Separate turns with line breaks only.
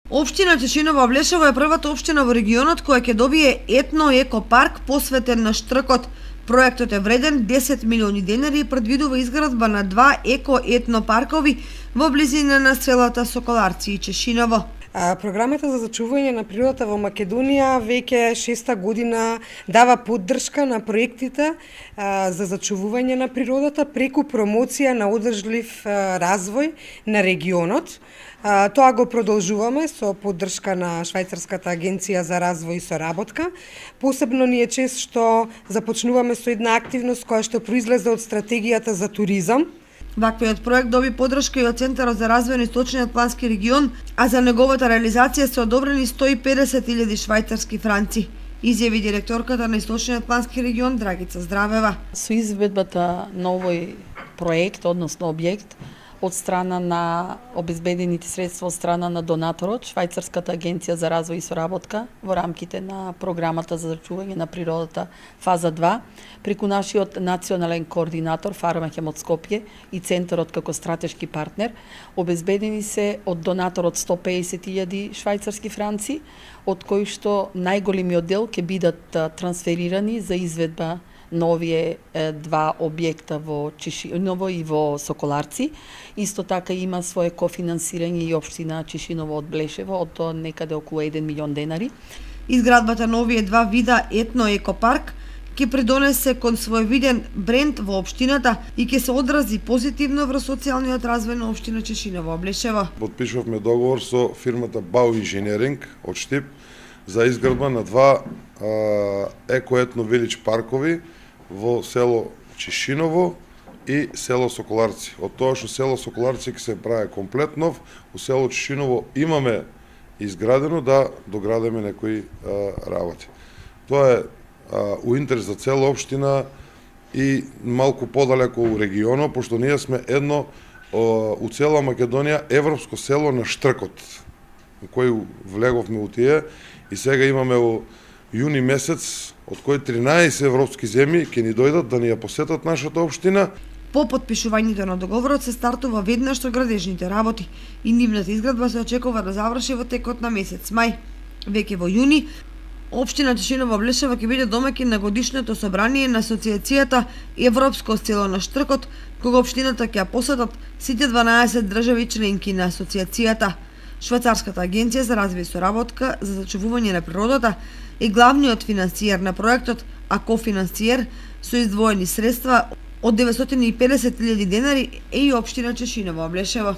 Општина Чешиново Облешево е првата општина во регионот која ќе добие етно-еко-парк посветен на штркот. Проектот е вреден 10 милиони денари и предвидува изградба на 2 еко-етно-паркови во близина на селата Соколарци и Чешиново.
Програмата за зачување на природата во Македонија веќе 6-та година дава поддршка на проектите за зачувување на природата преку промоција на одржлив развој на регионот. Тоа го продолжуваме со поддршка на Швајцарската агенција за развој и соработка. Посебно ни е чест што започнуваме со една активност која што произлезе од стратегијата за туризам.
Ваквиот проект доби поддршка и од Центарот за развој на Источниот плански регион, а за неговата реализација се одобрени 150.000 швајцарски франци, изјави директорката на Источниот плански регион Драгица Здравева.
Со изведбата на овој проект, односно објект, од страна на обезбедените средства од страна на донаторот, Швајцарската агенција за развој и соработка, во рамките на програмата за зачување на природата фаза 2, преку нашиот национален координатор Фармахем од Скопје и Центарот како стратешки партнер, обезбедени се од донаторот 150.000 швајцарски франци, од кои што најголемиот дел ќе бидат трансферирани за изведба на овие два објекта во Чешиново и во Соколарци. Исто така има свое кофинансирање и општина Чешиново од Блешево од некаде околу 1 милион денари.
Изградбата на овие два вида етно-екопарк ќе придонесе кон своевиден бренд во општината и ќе се одрази позитивно врз социјалниот развој на општина Чешиново Облешево.
Подпишувавме договор со фирмата Бау Инженеринг од Штип за изградба на два еко-етно вилидж паркови во село Чешиново и село Соколарци. Од тоа што село Соколарци ќе се прави комплет нов, у село Чешиново имаме изградено да доградиме некои работи. Тоа е у интерес за цела општина и малку подалеку у регионот, пошто ние сме едно у цела Македонија европско село на штркот, кој влеговме у тие и сега имаме у јуни месец, од кои 13 европски земји ќе ни дојдат да ни ја посетат нашата општина.
По потпишувањето на договорот се стартува веднаш со градежните работи и нивната изградба се очекува да заврши во текот на месец мај. Веќе во јуни, општина Чешиново Облешево ќе биде домаќин на годишното собрание на Асоциацијата Европско село на штркот, кога општината ќе ја посетат сите 12 држави членки на асоциацијата. Швајцарската агенција за развој и соработка за зачувување на природата е главниот финансиер на проектот, а кофинансиер со издвоени средства од 950.000 денари е и општина Чешиново Облешево.